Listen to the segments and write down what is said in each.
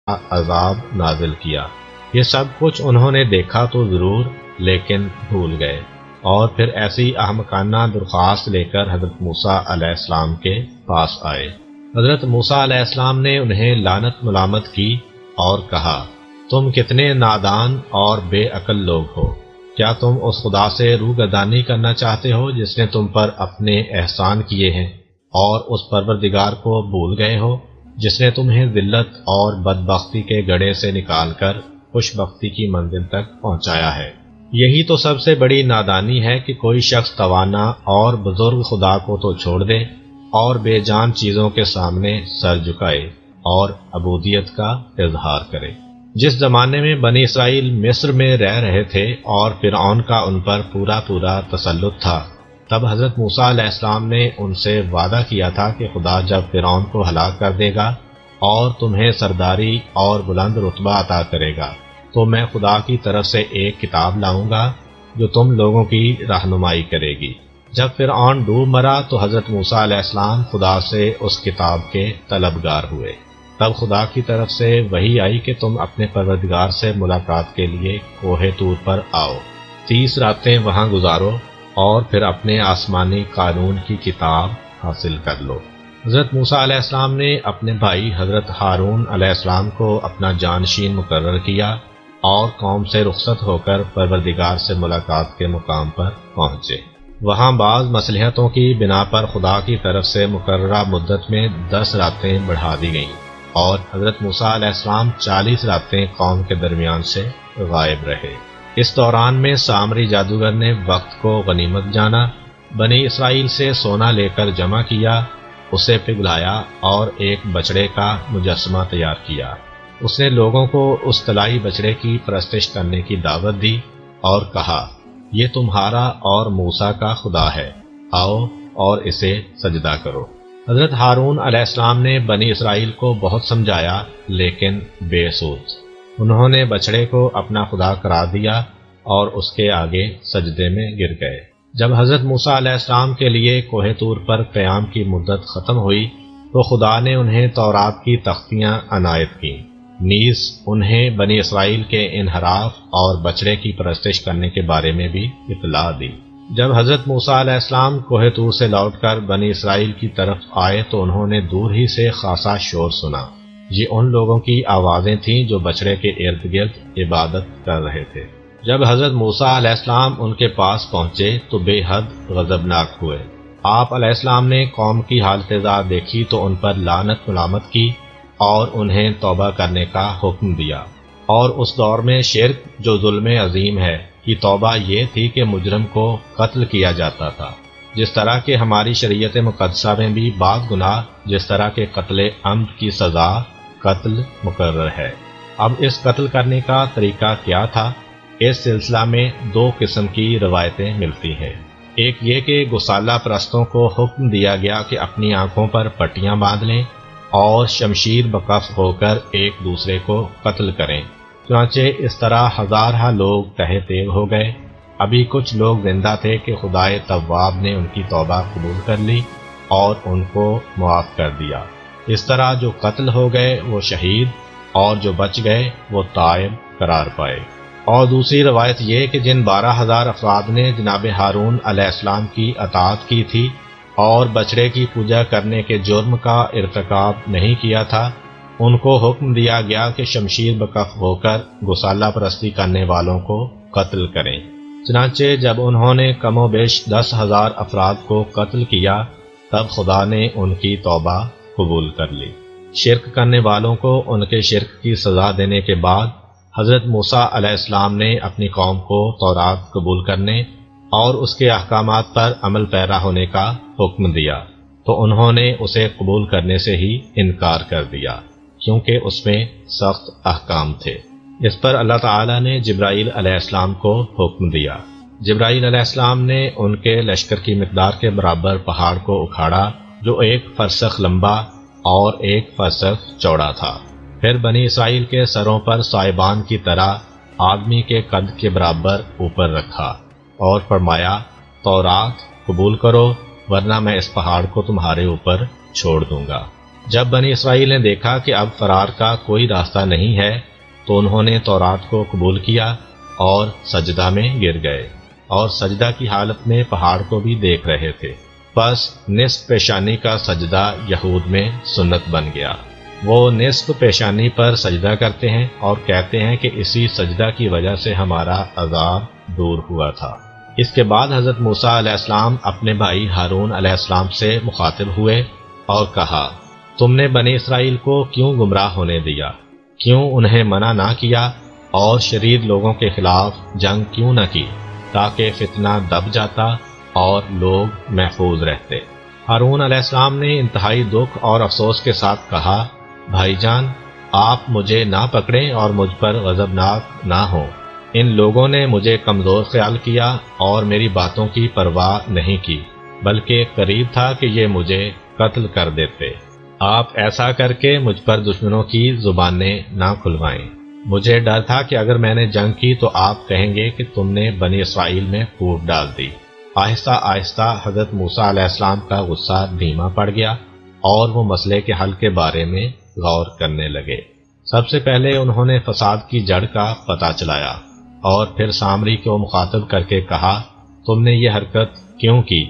عذاب نازل کیا۔ یہ سب کچھ انہوں نے دیکھا تو ضرور، لیکن بھول گئے، اور پھر ایسی احمقانہ درخواست لے کر حضرت موسیٰ علیہ السلام کے پاس آئے۔ حضرت موسیٰ علیہ السلام نے انہیں لعنت ملامت کی اور کہا، تم کتنے نادان اور بے عقل لوگ ہو! کیا تم اس خدا سے روگردانی کرنا چاہتے ہو جس نے تم پر اپنے احسان کیے ہیں، اور اس پروردگار کو بھول گئے ہو جس نے تمہیں ذلت اور بدبختی کے گڑھے سے نکال کر خوش بختی کی منزل تک پہنچایا ہے؟ یہی تو سب سے بڑی نادانی ہے کہ کوئی شخص توانا اور بزرگ خدا کو تو چھوڑ دے اور بے جان چیزوں کے سامنے سر جھکائے اور عبودیت کا اظہار کرے۔ جس زمانے میں بنی اسرائیل مصر میں رہ رہے تھے اور فرعون کا ان پر پورا تسلط تھا، تب حضرت موسیٰ علیہ السلام نے ان سے وعدہ کیا تھا کہ خدا جب فرعون کو ہلاک کر دے گا اور تمہیں سرداری اور بلند رتبہ عطا کرے گا تو میں خدا کی طرف سے ایک کتاب لاؤں گا جو تم لوگوں کی رہنمائی کرے گی۔ جب فرعون ڈوب مرا تو حضرت موسیٰ علیہ السلام خدا سے اس کتاب کے طلبگار ہوئے۔ تب خدا کی طرف سے وحی آئی کہ تم اپنے پروردگار سے ملاقات کے لیے کوہ طور پر آؤ، 30 راتیں وہاں گزارو اور پھر اپنے آسمانی قانون کی کتاب حاصل کر لو۔ حضرت موسیٰ علیہ السلام نے اپنے بھائی حضرت ہارون علیہ السلام کو اپنا جانشین مقرر کیا اور قوم سے رخصت ہو کر پروردگار سے ملاقات کے مقام پر پہنچے۔ وہاں بعض مصلحتوں کی بنا پر خدا کی طرف سے مقررہ مدت میں 10 راتیں بڑھا دی گئیں، اور حضرت موسیٰ علیہ السلام 40 راتیں قوم کے درمیان سے غائب رہے۔ اس دوران میں سامری جادوگر نے وقت کو غنیمت جانا، بنی اسرائیل سے سونا لے کر جمع کیا، اسے پگھلایا اور ایک بچڑے کا مجسمہ تیار کیا۔ اس نے لوگوں کو اس طلائی بچڑے کی پرستش کرنے کی دعوت دی اور کہا، یہ تمہارا اور موسیٰ کا خدا ہے، آؤ اور اسے سجدہ کرو۔ حضرت ہارون علیہ السلام نے بنی اسرائیل کو بہت سمجھایا لیکن بے سود۔ انہوں نے بچڑے کو اپنا خدا قرار دیا اور اس کے آگے سجدے میں گر گئے۔ جب حضرت موسیٰ علیہ السلام کے لیے کوہ طور پر قیام کی مدت ختم ہوئی تو خدا نے انہیں تورات کی تختیاں عنایت کیں، نیز انہیں بنی اسرائیل کے انحراف اور بچڑے کی پرستش کرنے کے بارے میں بھی اطلاع دی۔ جب حضرت موسیٰ علیہ السلام کوہ طور سے لوٹ کر بنی اسرائیل کی طرف آئے تو انہوں نے دور ہی سے خاصا شور سنا۔ یہ ان لوگوں کی آوازیں تھیں جو بچڑے کے ارد گرد عبادت کر رہے تھے۔ جب حضرت موسیٰ علیہ السلام ان کے پاس پہنچے تو بے حد غضبناک ہوئے۔ آپ علیہ السلام نے قوم کی حالت زار دیکھی تو ان پر لعنت ملامت کی اور انہیں توبہ کرنے کا حکم دیا۔ اور اس دور میں شرک جو ظلم عظیم ہے کی توبہ یہ تھی کہ مجرم کو قتل کیا جاتا تھا، جس طرح کہ ہماری شریعت مقدسہ میں بھی بعض گناہ جس طرح کے قتل عمد کی سزا قتل مقرر ہے۔ اب اس قتل کرنے کا طریقہ کیا تھا؟ اس سلسلہ میں 2 قسم کی روایتیں ملتی ہیں۔ ایک یہ کہ گسالہ پرستوں کو حکم دیا گیا کہ اپنی آنکھوں پر پٹیاں باندھ لیں اور شمشیر بکف ہو کر ایک دوسرے کو قتل کریں۔ چنانچہ اس طرح ہزارہ لوگ تہہ تیغ ہو گئے۔ ابھی کچھ لوگ زندہ تھے کہ خدائے تواب نے ان کی توبہ قبول کر لی اور ان کو معاف کر دیا۔ اس طرح جو قتل ہو گئے وہ شہید اور جو بچ گئے وہ تائب قرار پائے۔ اور دوسری روایت یہ کہ جن 12,000 افراد نے جناب ہارون علیہ السلام کی اطاعت کی تھی اور بچڑے کی پوجا کرنے کے جرم کا ارتکاب نہیں کیا تھا، ان کو حکم دیا گیا کہ شمشیر بکف ہو کر گسالہ پرستی کرنے والوں کو قتل کریں۔ چنانچہ جب انہوں نے کم و بیش 10,000 افراد کو قتل کیا تب خدا نے ان کی توبہ قبول کر لی۔ شرک کرنے والوں کو ان کے شرک کی سزا دینے کے بعد حضرت موسیٰ علیہ السلام نے اپنی قوم کو تورات قبول کرنے اور اس کے احکامات پر عمل پیرا ہونے کا حکم دیا، تو انہوں نے اسے قبول کرنے سے ہی انکار کر دیا کیونکہ اس میں سخت احکام تھے۔ اس پر اللہ تعالیٰ نے جبرائیل علیہ السلام کو حکم دیا۔ جبرائیل علیہ السلام نے ان کے لشکر کی مقدار کے برابر پہاڑ کو اکھاڑا جو 1 فرسخ لمبا اور 1 فرسخ چوڑا تھا۔ پھر بنی اسرائیل کے سروں پر صائبان کی طرح آدمی کے قد کے برابر اوپر رکھا اور فرمایا، تورات قبول کرو ورنہ میں اس پہاڑ کو تمہارے اوپر چھوڑ دوں گا۔ جب بنی اسرائیل نے دیکھا کہ اب فرار کا کوئی راستہ نہیں ہے تو انہوں نے تورات کو قبول کیا اور سجدہ میں گر گئے، اور سجدہ کی حالت میں پہاڑ کو بھی دیکھ رہے تھے۔ پس نصف پیشانی کا سجدہ یہود میں سنت بن گیا۔ وہ نصف پیشانی پر سجدہ کرتے ہیں اور کہتے ہیں کہ اسی سجدہ کی وجہ سے ہمارا عذاب دور ہوا تھا۔ اس کے بعد حضرت موسیٰ علیہ السلام اپنے بھائی ہارون علیہ السلام سے مخاطب ہوئے اور کہا، تم نے بنی اسرائیل کو کیوں گمراہ ہونے دیا؟ کیوں انہیں منع نہ کیا اور شریر لوگوں کے خلاف جنگ کیوں نہ کی تاکہ فتنہ دب جاتا اور لوگ محفوظ رہتے؟ ہارون علیہ السلام نے انتہائی دکھ اور افسوس کے ساتھ کہا، بھائی جان، آپ مجھے نہ پکڑیں اور مجھ پر غضبناک نہ ہوں۔ ان لوگوں نے مجھے کمزور خیال کیا اور میری باتوں کی پرواہ نہیں کی، بلکہ قریب تھا کہ یہ مجھے قتل کر دیتے۔ آپ ایسا کر کے مجھ پر دشمنوں کی زبانیں نہ کھلوائیں۔ مجھے ڈر تھا کہ اگر میں نے جنگ کی تو آپ کہیں گے کہ تم نے بنی اسرائیل میں پھوٹ ڈال دی۔ آہستہ آہستہ حضرت موسیٰ علیہ السلام کا غصہ دھیما پڑ گیا اور وہ مسئلے کے حل کے بارے میں غور کرنے لگے۔ سب سے پہلے انہوں نے فساد کی جڑ کا پتہ چلایا اور پھر سامری کو مخاطب کر کے کہا، تم نے یہ حرکت کیوں کی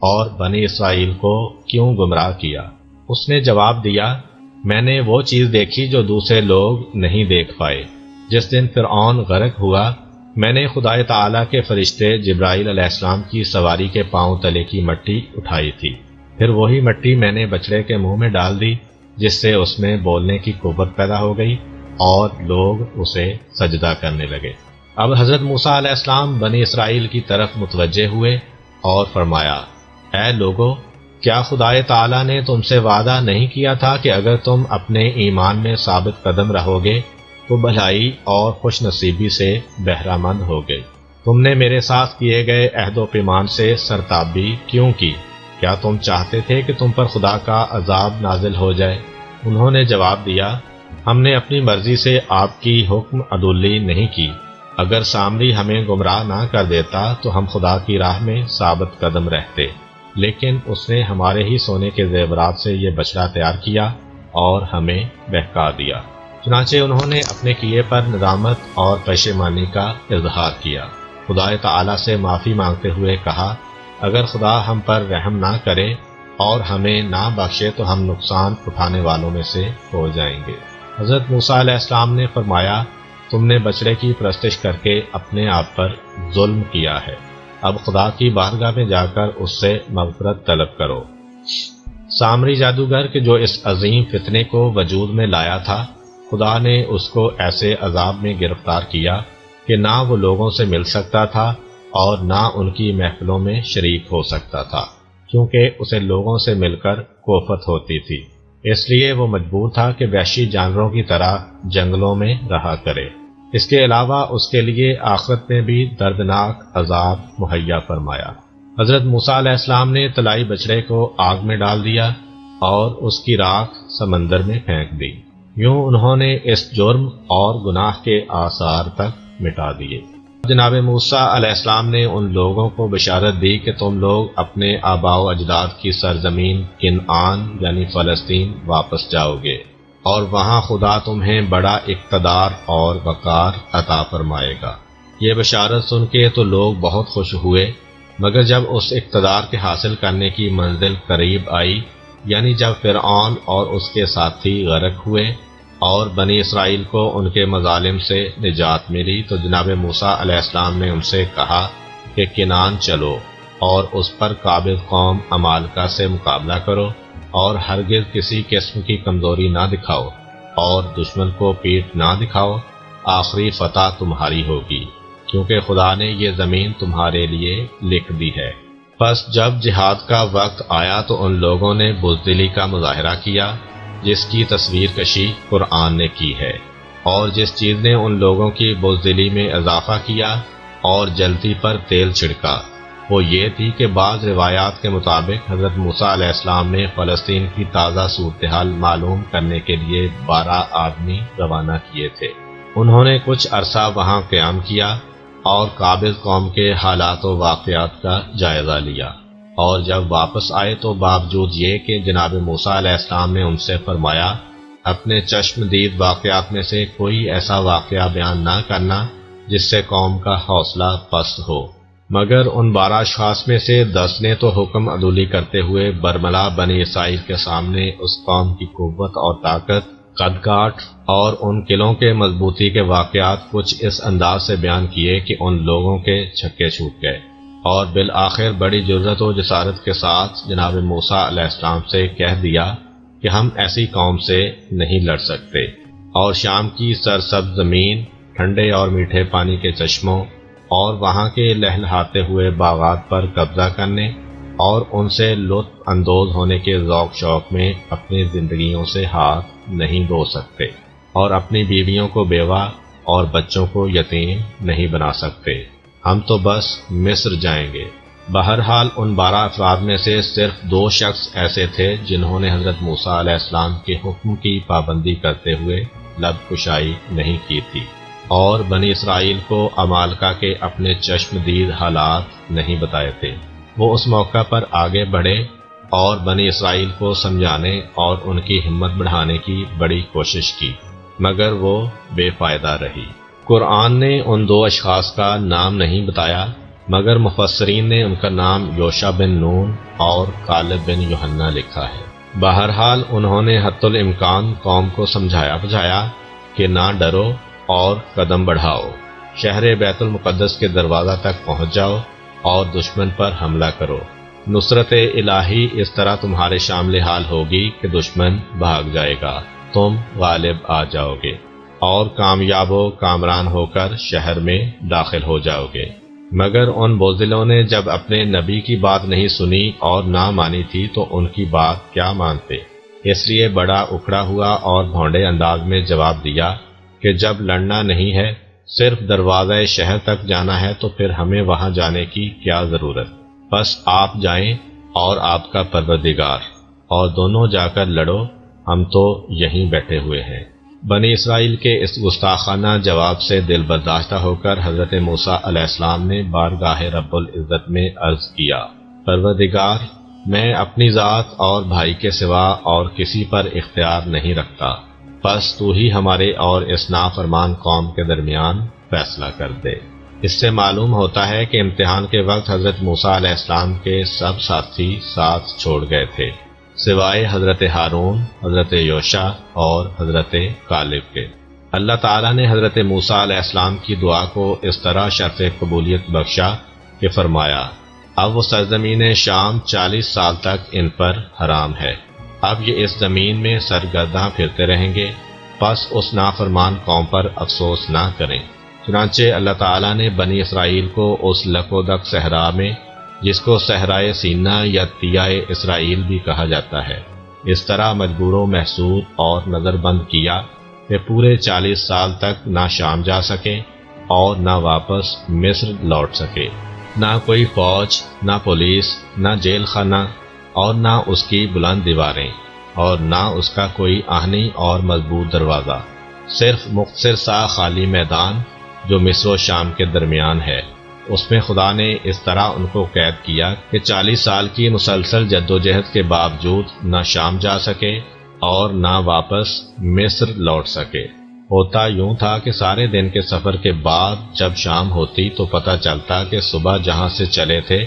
اور بنی اسرائیل کو کیوں گمراہ کیا؟ اس نے جواب دیا، میں نے وہ چیز دیکھی جو دوسرے لوگ نہیں دیکھ پائے۔ جس دن فرعون غرق ہوا، میں نے خدائے تعالیٰ کے فرشتے جبرائیل علیہ السلام کی سواری کے پاؤں تلے کی مٹی اٹھائی تھی، پھر وہی مٹی میں نے بچڑے کے منہ میں ڈال دی، جس سے اس میں بولنے کی قوت پیدا ہو گئی اور لوگ اسے سجدہ کرنے لگے۔ اب حضرت موسیٰ علیہ السلام بنی اسرائیل کی طرف متوجہ ہوئے اور فرمایا، اے لوگو، کیا خدائے تعالیٰ نے تم سے وعدہ نہیں کیا تھا کہ اگر تم اپنے ایمان میں ثابت قدم رہو گے تو بھلائی اور خوش نصیبی سے بہرہ مند ہوگے؟ تم نے میرے ساتھ کیے گئے عہد و پیمان سے سرتابی کیوں کی؟ کیا تم چاہتے تھے کہ تم پر خدا کا عذاب نازل ہو جائے؟ انہوں نے جواب دیا، ہم نے اپنی مرضی سے آپ کی حکم عدولی نہیں کی۔ اگر سامری ہمیں گمراہ نہ کر دیتا تو ہم خدا کی راہ میں ثابت قدم رہتے، لیکن اس نے ہمارے ہی سونے کے زیورات سے یہ بچڑا تیار کیا اور ہمیں بہکا دیا۔ چنانچہ انہوں نے اپنے کیے پر ندامت اور پشیمانی کا اظہار کیا۔ خدا تعالیٰ سے معافی مانگتے ہوئے کہا، اگر خدا ہم پر رحم نہ کرے اور ہمیں نہ بخشے تو ہم نقصان اٹھانے والوں میں سے ہو جائیں گے۔ حضرت موسیٰ علیہ السلام نے فرمایا، تم نے بچڑے کی پرستش کر کے اپنے آپ پر ظلم کیا ہے، اب خدا کی بارگاہ میں جا کر اس سے مغفرت طلب کرو۔ سامری جادوگر کہ جو اس عظیم فتنے کو وجود میں لایا تھا، خدا نے اس کو ایسے عذاب میں گرفتار کیا کہ نہ وہ لوگوں سے مل سکتا تھا اور نہ ان کی محفلوں میں شریک ہو سکتا تھا، کیونکہ اسے لوگوں سے مل کر کوفت ہوتی تھی۔ اس لیے وہ مجبور تھا کہ وحشی جانوروں کی طرح جنگلوں میں رہا کرے۔ اس کے علاوہ اس کے لیے آخرت میں بھی دردناک عذاب مہیا فرمایا۔ حضرت موسیٰ علیہ السلام نے طلائی بچڑے کو آگ میں ڈال دیا اور اس کی راکھ سمندر میں پھینک دی۔ یوں انہوں نے اس جرم اور گناہ کے آثار تک مٹا دیے۔ جناب موسیٰ علیہ السلام نے ان لوگوں کو بشارت دی کہ تم لوگ اپنے آباء و اجداد کی سرزمین کنعان یعنی فلسطین واپس جاؤ گے، اور وہاں خدا تمہیں بڑا اقتدار اور وقار عطا فرمائے گا۔ یہ بشارت سن کے تو لوگ بہت خوش ہوئے، مگر جب اس اقتدار کے حاصل کرنے کی منزل قریب آئی، یعنی جب فرعون اور اس کے ساتھی غرق ہوئے اور بنی اسرائیل کو ان کے مظالم سے نجات ملی، تو جناب موسیٰ علیہ السلام نے ان سے کہا کہ کنعان چلو اور اس پر قابض قوم عمالقہ سے مقابلہ کرو، اور ہرگز کسی قسم کی کمزوری نہ دکھاؤ اور دشمن کو پیٹھ نہ دکھاؤ۔ آخری فتح تمہاری ہوگی، کیونکہ خدا نے یہ زمین تمہارے لیے لکھ دی ہے۔ پس جب جہاد کا وقت آیا تو ان لوگوں نے بزدلی کا مظاہرہ کیا، جس کی تصویر کشی قرآن نے کی ہے، اور جس چیز نے ان لوگوں کی بزدلی میں اضافہ کیا اور جلتی پر تیل چھڑکا، وہ یہ تھی کہ بعض روایات کے مطابق حضرت موسیٰ علیہ السلام نے فلسطین کی تازہ صورتحال معلوم کرنے کے لیے 12 آدمی روانہ کیے تھے۔ انہوں نے کچھ عرصہ وہاں قیام کیا اور قابض قوم کے حالات و واقعات کا جائزہ لیا، اور جب واپس آئے تو باوجود یہ کہ جناب موسیٰ علیہ السلام نے ان سے فرمایا اپنے چشم دید واقعات میں سے کوئی ایسا واقعہ بیان نہ کرنا جس سے قوم کا حوصلہ پست ہو، مگر ان 12 اشخاص میں سے 10 نے تو حکم عدولی کرتے ہوئے برملا بنی اسرائیل کے سامنے اس قوم کی قوت اور طاقت، قد کاٹ اور ان قلعوں کے مضبوطی کے واقعات کچھ اس انداز سے بیان کیے کہ ان لوگوں کے چھکے چھوٹ گئے، اور بالآخر بڑی جرأت و جسارت کے ساتھ جناب موسیٰ علیہ السلام سے کہہ دیا کہ ہم ایسی قوم سے نہیں لڑ سکتے، اور شام کی سرسبز زمین، ٹھنڈے اور میٹھے پانی کے چشموں اور وہاں کے لہلہاتے ہوئے باغات پر قبضہ کرنے اور ان سے لطف اندوز ہونے کے ذوق شوق میں اپنی زندگیوں سے ہاتھ نہیں دھو سکتے، اور اپنی بیویوں کو بیوہ اور بچوں کو یتیم نہیں بنا سکتے، ہم تو بس مصر جائیں گے۔ بہرحال ان 12 افراد میں سے صرف 2 شخص ایسے تھے جنہوں نے حضرت موسیٰ علیہ السلام کے حکم کی پابندی کرتے ہوئے لب کشائی نہیں کی تھی، اور بنی اسرائیل کو عمالقہ کے اپنے چشم دید حالات نہیں بتائے تھے۔ وہ اس موقع پر آگے بڑھے اور بنی اسرائیل کو سمجھانے اور ان کی ہمت بڑھانے کی بڑی کوشش کی، مگر وہ بے فائدہ رہی۔ قرآن نے ان 2 اشخاص کا نام نہیں بتایا، مگر مفسرین نے ان کا نام یوشع بن نون اور کالب بن یوحنا لکھا ہے۔ بہرحال انہوں نے حتی الامکان قوم کو سمجھایا بجھایا کہ نہ ڈرو اور قدم بڑھاؤ، شہر بیت المقدس کے دروازہ تک پہنچ جاؤ اور دشمن پر حملہ کرو، نصرت الہی اس طرح تمہارے شامل حال ہوگی کہ دشمن بھاگ جائے گا، تم غالب آ جاؤ گے اور کامیاب و کامران ہو کر شہر میں داخل ہو جاؤ گے۔ مگر ان بزدلوں نے جب اپنے نبی کی بات نہیں سنی اور نہ مانی تھی تو ان کی بات کیا مانتے، اس لیے بڑا اکڑا ہوا اور بھونڈے انداز میں جواب دیا کہ جب لڑنا نہیں ہے، صرف دروازہ شہر تک جانا ہے تو پھر ہمیں وہاں جانے کی کیا ضرورت، بس آپ جائیں اور آپ کا پروردگار، اور دونوں جا کر لڑو، ہم تو یہیں بیٹھے ہوئے ہیں۔ بنی اسرائیل کے اس گستاخانہ جواب سے دل برداشتہ ہو کر حضرت موسیٰ علیہ السلام نے بارگاہ رب العزت میں عرض کیا، پروردگار، میں اپنی ذات اور بھائی کے سوا اور کسی پر اختیار نہیں رکھتا، بس تو ہی ہمارے اور اس نافرمان قوم کے درمیان فیصلہ کر دے۔ اس سے معلوم ہوتا ہے کہ امتحان کے وقت حضرت موسیٰ علیہ السلام کے سب ساتھی ساتھ چھوڑ گئے تھے، سوائے حضرت ہارون، حضرت یوشع اور حضرت کالب کے۔ اللہ تعالیٰ نے حضرت موسیٰ علیہ السلام کی دعا کو اس طرح شرف قبولیت بخشا کہ فرمایا، اب وہ سرزمین شام 40 سال تک ان پر حرام ہے، اب یہ اس زمین میں سرگرداں پھرتے رہیں گے، پس اس نافرمان قوم پر افسوس نہ کریں۔ چنانچہ اللہ تعالیٰ نے بنی اسرائیل کو اس لکودک صحرا میں، جس کو صحرائے سینا یا تیائے اسرائیل بھی کہا جاتا ہے، اس طرح مجبور و محصور اور نظر بند کیا کہ پورے 40 سال تک نہ شام جا سکے اور نہ واپس مصر لوٹ سکے، نہ کوئی فوج، نہ پولیس، نہ جیل خانہ، اور نہ اس کی بلند دیواریں، اور نہ اس کا کوئی آہنی اور مضبوط دروازہ، صرف مختصر سا خالی میدان جو مصر و شام کے درمیان ہے۔ اس میں خدا نے اس طرح ان کو قید کیا کہ 40 سال کی مسلسل جدوجہد کے باوجود نہ شام جا سکے اور نہ واپس مصر لوٹ سکے۔ ہوتا یوں تھا کہ سارے دن کے سفر کے بعد جب شام ہوتی تو پتہ چلتا کہ صبح جہاں سے چلے تھے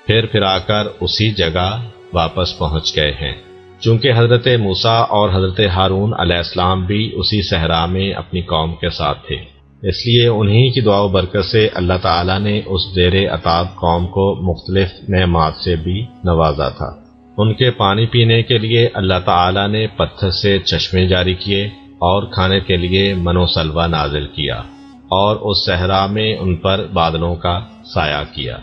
پھر آ کر اسی جگہ واپس پہنچ گئے ہیں۔ چونکہ حضرت موسیٰ اور حضرت ہارون علیہ السلام بھی اسی صحرا میں اپنی قوم کے ساتھ تھے، اس لیے انہی کی دعا و برکت سے اللہ تعالیٰ نے اس زیر عطاب قوم کو مختلف نعمات سے بھی نوازا تھا۔ ان کے پانی پینے کے لیے اللہ تعالیٰ نے پتھر سے چشمے جاری کیے اور کھانے کے لیے من و سلوہ نازل کیا، اور اس صحرا میں ان پر بادلوں کا سایہ کیا۔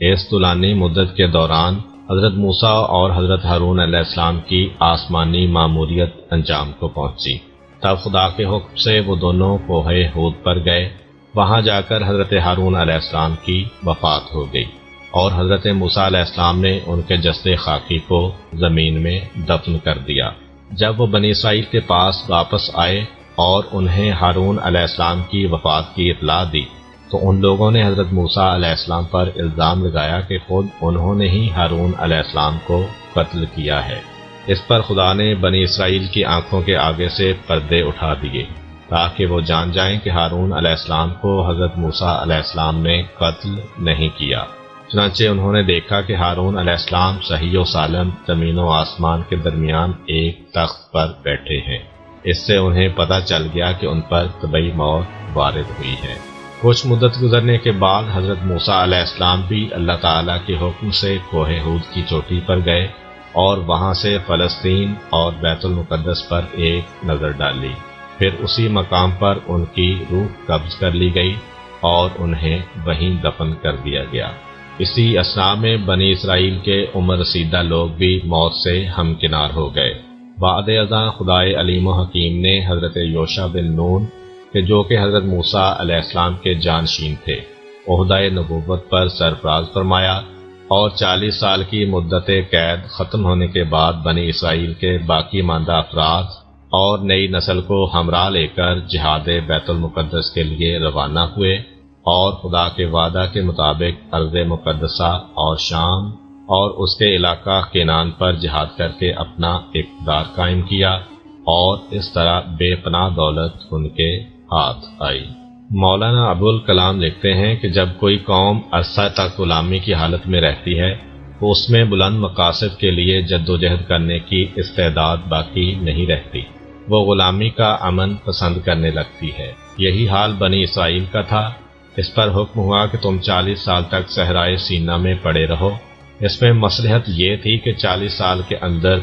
اس طولانی مدت کے دوران حضرت موسیٰ اور حضرت ہارون علیہ السلام کی آسمانی ماموریت انجام کو پہنچی۔ تب خدا کے حکم سے وہ دونوں کوہ ہود پر گئے، وہاں جا کر حضرت ہارون علیہ السلام کی وفات ہو گئی، اور حضرت موسیٰ علیہ السلام نے ان کے جسد خاکی کو زمین میں دفن کر دیا۔ جب وہ بنی اسرائیل کے پاس واپس آئے اور انہیں ہارون علیہ السلام کی وفات کی اطلاع دی تو ان لوگوں نے حضرت موسیٰ علیہ السلام پر الزام لگایا کہ خود انہوں نے ہی ہارون علیہ السلام کو قتل کیا ہے۔ اس پر خدا نے بنی اسرائیل کی آنکھوں کے آگے سے پردے اٹھا دیے تاکہ وہ جان جائیں کہ ہارون علیہ السلام کو حضرت موسیٰ علیہ السلام نے قتل نہیں کیا۔ چنانچہ انہوں نے دیکھا کہ ہارون علیہ السلام صحیح و سالم زمین و آسمان کے درمیان ایک تخت پر بیٹھے ہیں۔ اس سے انہیں پتہ چل گیا کہ ان پر طبعی موت وارد ہوئی ہے۔ کچھ مدت گزرنے کے بعد حضرت موسیٰ علیہ السلام بھی اللہ تعالیٰ کے حکم سے کوہ ہود کی چوٹی پر گئے اور وہاں سے فلسطین اور بیت المقدس پر ایک نظر ڈالی۔ پھر اسی مقام پر ان کی روح قبض کر لی گئی اور انہیں وہیں دفن کر دیا گیا۔ اسی اثناء میں بنی اسرائیل کے عمر رسیدہ لوگ بھی موت سے ہمکنار ہو گئے۔ بعد ازاں خدائے علیم و حکیم نے حضرت یوشع بن نون جو کہ حضرت موسیٰ علیہ السلام کے جانشین تھے، عہدہ نبوت پر سرفراز فرمایا اور 40 سال کی مدت قید ختم ہونے کے بعد بنی اسرائیل کے باقی ماندہ افراد اور نئی نسل کو ہمراہ لے کر جہاد بیت المقدس کے لیے روانہ ہوئے اور خدا کے وعدہ کے مطابق ارض مقدسہ اور شام اور اس کے علاقہ کینان پر جہاد کر کے اپنا اقتدار قائم کیا، اور اس طرح بے پناہ دولت ان کے ہاتھ آئی۔ مولانا ابوالکلام لکھتے ہیں کہ جب کوئی قوم عرصہ تک غلامی کی حالت میں رہتی ہے تو اس میں بلند مقاصد کے لیے جد و جہد کرنے کی استعداد باقی نہیں رہتی، وہ غلامی کا امن پسند کرنے لگتی ہے۔ یہی حال بنی اسرائیل کا تھا۔ اس پر حکم ہوا کہ تم 40 سال تک صحرائے سینا میں پڑے رہو۔ اس میں مصلحت یہ تھی کہ 40 سال کے اندر